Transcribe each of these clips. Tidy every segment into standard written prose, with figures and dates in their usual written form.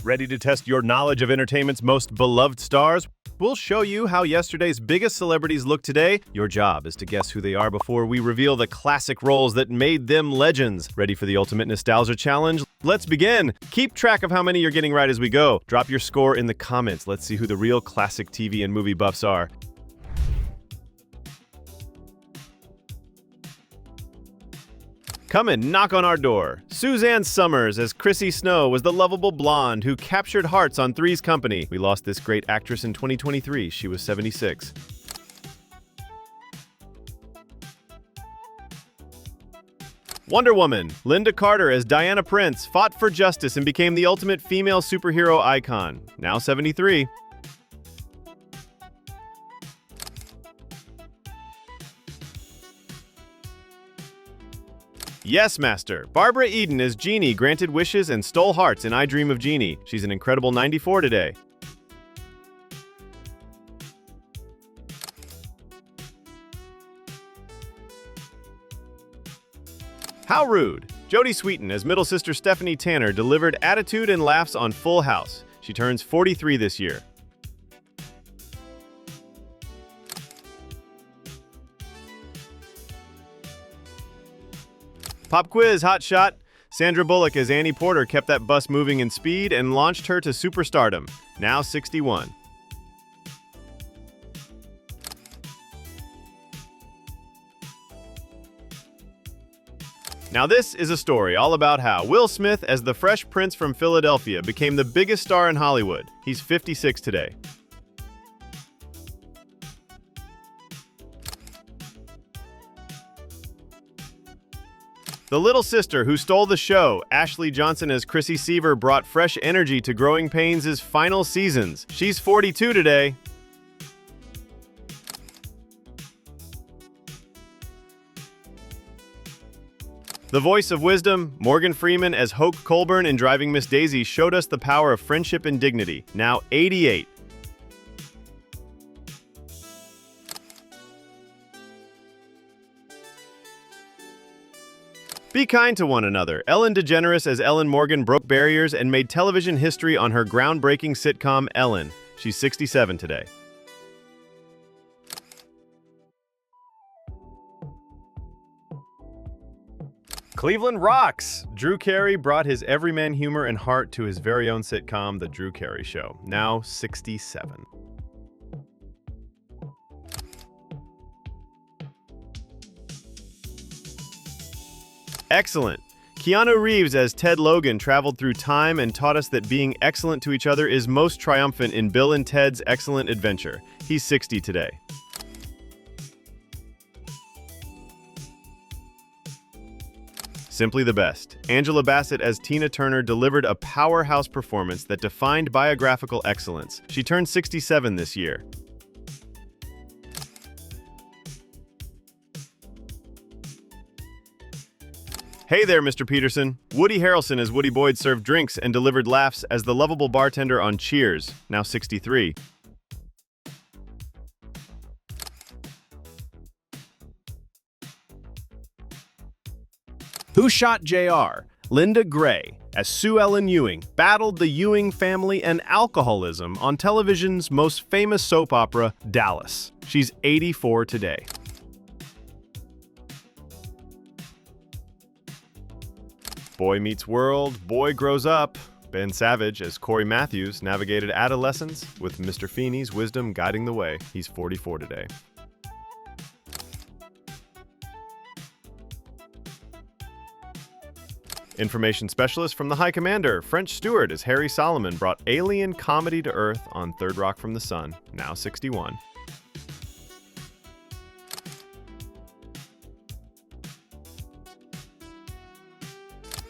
Ready to test your knowledge of entertainment's most beloved stars? We'll show you how yesterday's biggest celebrities look today. Your job is to guess who they are before we reveal the classic roles that made them legends. Ready for the ultimate nostalgia challenge? Let's begin! Keep track of how many you're getting right as we go. Drop your score in the comments. Let's see who the real classic TV and movie buffs are. Come and knock on our door. Suzanne Summers as Chrissy Snow was the lovable blonde who captured hearts on Three's Company. We lost this great actress in 2023. She was 76. Wonder Woman. Lynda Carter as Diana Prince fought for justice and became the ultimate female superhero icon. Now 73. Yes, Master. Barbara Eden as Jeannie granted wishes and stole hearts in I Dream of Jeannie. She's an incredible 94 today. How rude. Jodie Sweetin as middle sister Stephanie Tanner delivered attitude and laughs on Full House. She turns 43 this year. Pop quiz, hot shot. Sandra Bullock as Annie Porter kept that bus moving in speed and launched her to superstardom. Now 61. Now this is a story all about how Will Smith as the Fresh Prince from Philadelphia became the biggest star in Hollywood. He's 56 today. The little sister who stole the show, Ashley Johnson as Chrissy Seaver, brought fresh energy to Growing Pains' final seasons. She's 42 today. The voice of wisdom, Morgan Freeman as Hoke Colburn in Driving Miss Daisy, showed us the power of friendship and dignity. Now 88. Be kind to one another. Ellen DeGeneres as Ellen Morgan broke barriers and made television history on her groundbreaking sitcom Ellen. She's 67 today. Cleveland rocks! Drew Carey brought his everyman humor and heart to his very own sitcom, The Drew Carey Show. Now 67. Excellent. Keanu Reeves as Ted Logan traveled through time and taught us that being excellent to each other is most triumphant in Bill and Ted's Excellent Adventure. He's 60 today. Simply the best. Angela Bassett as Tina Turner delivered a powerhouse performance that defined biographical excellence. She turned 67 this year. Hey there, Mr. Peterson. Woody Harrelson as Woody Boyd served drinks and delivered laughs as the lovable bartender on Cheers, now 63. Who Shot JR? Lynda Gray as Sue Ellen Ewing battled the Ewing family and alcoholism on television's most famous soap opera, Dallas. She's 84 today. Boy Meets World, Boy Grows Up. Ben Savage as Corey Matthews navigated adolescence with Mr. Feeney's wisdom guiding the way. He's 44 today. Information specialist from the High Commander, French Stewart as Harry Solomon brought alien comedy to Earth on Third Rock from the Sun, now 61.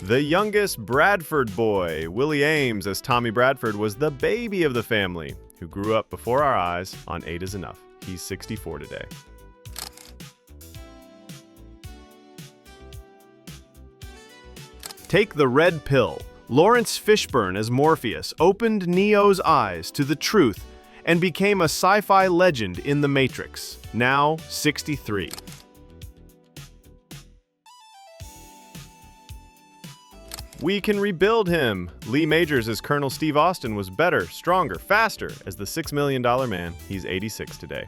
The youngest Bradford boy, Willie Ames as Tommy Bradford, was the baby of the family, who grew up before our eyes on 8 is Enough. He's 64 today. Take the Red Pill. Lawrence Fishburne as Morpheus opened Neo's eyes to the truth and became a sci-fi legend in The Matrix, now 63. We can rebuild him. Lee Majors as Colonel Steve Austin was better, stronger, faster as the $6 million man. He's 86 today.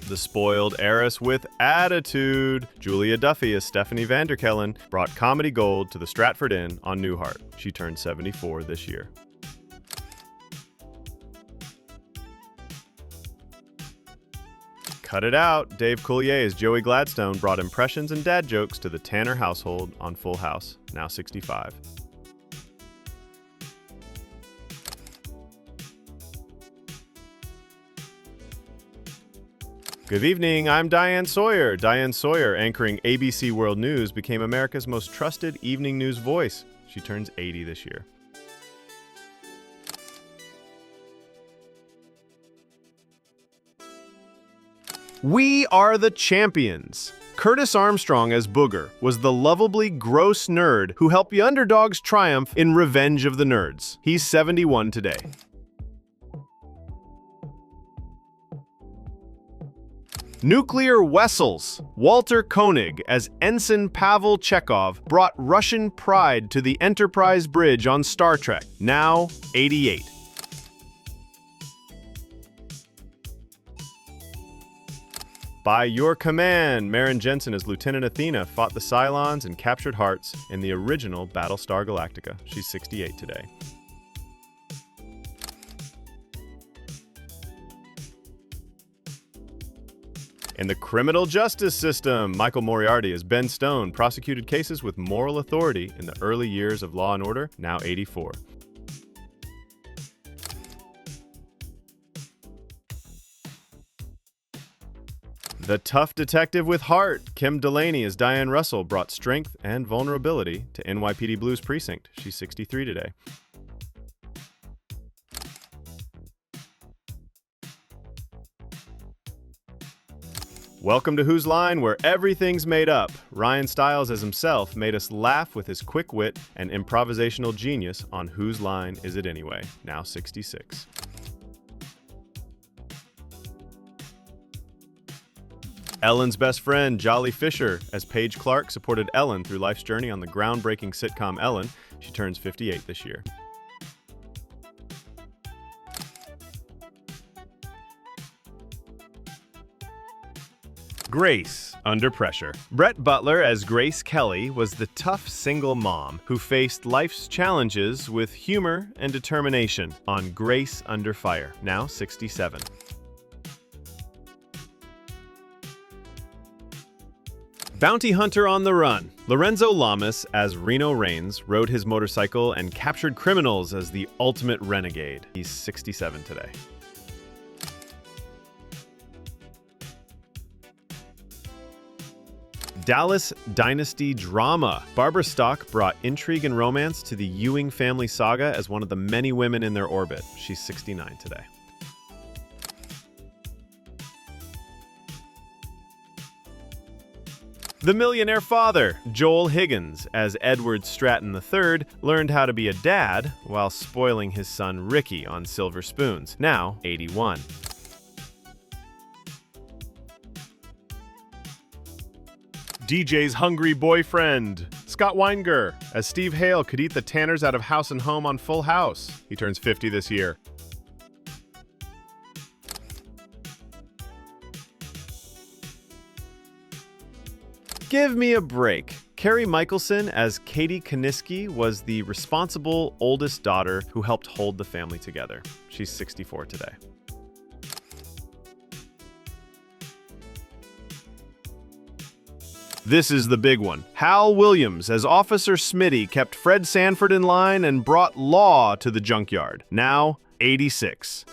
The spoiled heiress with attitude. Julia Duffy as Stephanie Vanderkellen brought comedy gold to the Stratford Inn on Newhart. She turned 74 this year. Cut it out. Dave Coulier as Joey Gladstone brought impressions and dad jokes to the Tanner household on Full House, now 65. Good evening, I'm Diane Sawyer. Diane Sawyer, anchoring ABC World News, became America's most trusted evening news voice. She turns 80 this year. We are the champions. Curtis Armstrong as Booger was the lovably gross nerd who helped the underdogs triumph in Revenge of the Nerds. He's 71 today. Nuclear Wessels. Walter Koenig as Ensign Pavel Chekhov brought Russian pride to the Enterprise Bridge on Star Trek, now 88. By your command, Maren Jensen as Lieutenant Athena fought the Cylons and captured hearts in the original Battlestar Galactica. She's 68 today. In the criminal justice system, Michael Moriarty as Ben Stone prosecuted cases with moral authority in the early years of Law & Order, now 84. The tough detective with heart, Kim Delaney as Diane Russell brought strength and vulnerability to NYPD Blues Precinct. She's 63 today. Welcome to Whose Line, where everything's made up. Ryan Stiles as himself made us laugh with his quick wit and improvisational genius on Whose Line Is It Anyway, now 66. Ellen's best friend, Jolly Fisher, as Paige Clark supported Ellen through life's journey on the groundbreaking sitcom Ellen. She turns 58 this year. Grace, Under Pressure. Brett Butler as Grace Kelly was the tough single mom who faced life's challenges with humor and determination on Grace Under Fire, now 67. Bounty Hunter on the Run. Lorenzo Lamas as Reno Raines rode his motorcycle and captured criminals as the ultimate renegade. He's 67 today. Dallas Dynasty Drama. Barbara Stock brought intrigue and romance to the Ewing family saga as one of the many women in their orbit. She's 69 today. The Millionaire Father. Joel Higgins as Edward Stratton III learned how to be a dad while spoiling his son Ricky on Silver Spoons, now 81. DJ's hungry boyfriend. Scott Weinger as Steve Hale could eat the Tanners out of House and Home on Full House. He turns 50 this year. Give me a break. Carrie Michelson as Katie Kaniski was the responsible oldest daughter who helped hold the family together. She's 64 today. This is the big one. Hal Williams as Officer Smitty kept Fred Sanford in line and brought law to the junkyard, now 86.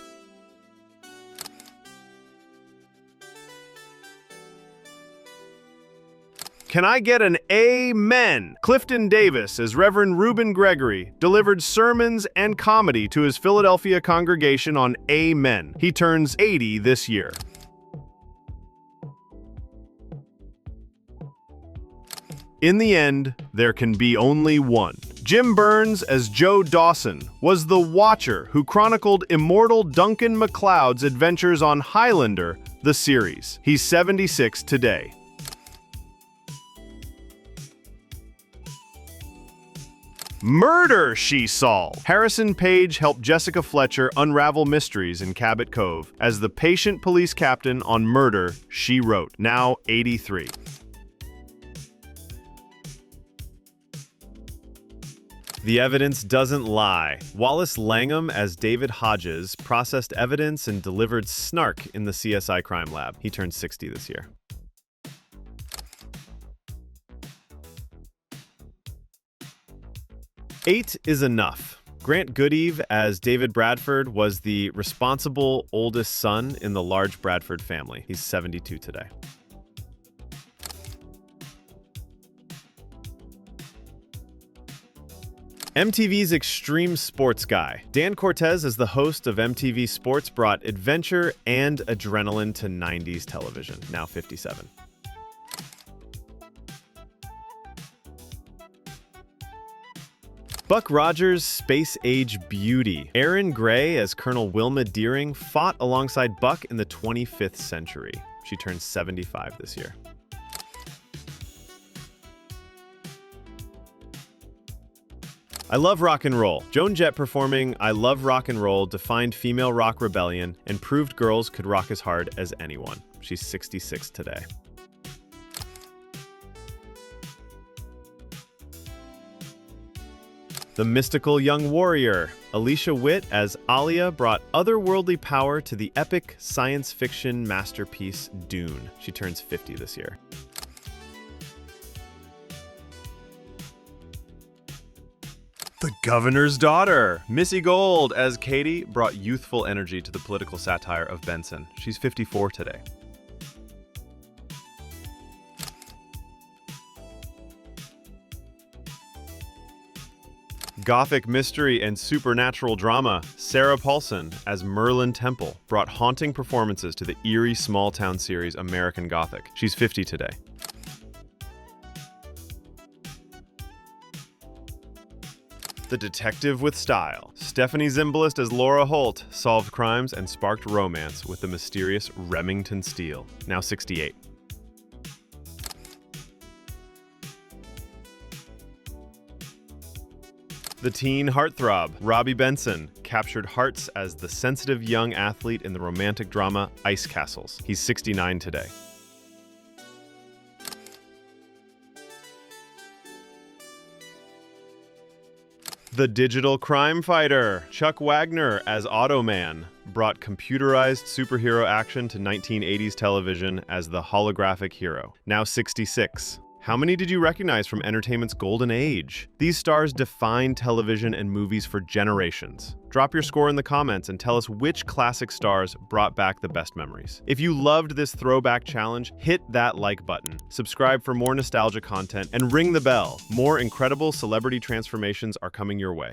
Can I get an amen? Clifton Davis as Reverend Reuben Gregory delivered sermons and comedy to his Philadelphia congregation on Amen. He turns 80 this year. In the end, there can be only one. Jim Burns as Joe Dawson was the Watcher who chronicled immortal Duncan MacLeod's adventures on Highlander the series. He's 76 today. Murder She Solved. Harrison Page helped Jessica Fletcher unravel mysteries in Cabot Cove as the patient police captain on Murder, She Wrote, now 83. The evidence doesn't lie. Wallace Langham as David Hodges processed evidence and delivered snark in the CSI crime lab. He turned 60 this year. Eight is enough. Grant Goodeve as David Bradford was the responsible oldest son in the large Bradford family. He's 72 today. MTV's Extreme Sports Guy. Dan Cortez as the host of MTV Sports brought adventure and adrenaline to 90s television, now 57. Buck Rogers' space-age beauty. Erin Gray as Colonel Wilma Deering fought alongside Buck in the 25th century. She turned 75 this year. I Love Rock and Roll. Joan Jett performing I Love Rock and Roll defined female rock rebellion and proved girls could rock as hard as anyone. She's 66 today. The mystical young warrior. Alicia Witt as Alia brought otherworldly power to the epic science fiction masterpiece Dune. She turns 50 this year. The Governor's Daughter. Missy Gold as Katie brought youthful energy to the political satire of Benson. She's 54 today. Gothic mystery and supernatural drama. Sarah Paulson as Merlin Temple brought haunting performances to the eerie small-town series American Gothic. She's 50 today. The Detective with Style. Stephanie Zimbalist as Laura Holt solved crimes and sparked romance with the mysterious Remington Steele, now 68. The teen heartthrob. Robbie Benson captured hearts as the sensitive young athlete in the romantic drama Ice Castles. He's 69 today. The Digital Crime Fighter. Chuck Wagner as Automan brought computerized superhero action to 1980s television as the holographic hero, now 66. How many did you recognize from entertainment's golden age? These stars defined television and movies for generations. Drop your score in the comments and tell us which classic stars brought back the best memories. If you loved this throwback challenge, hit that like button, subscribe for more nostalgia content, and ring the bell. More incredible celebrity transformations are coming your way.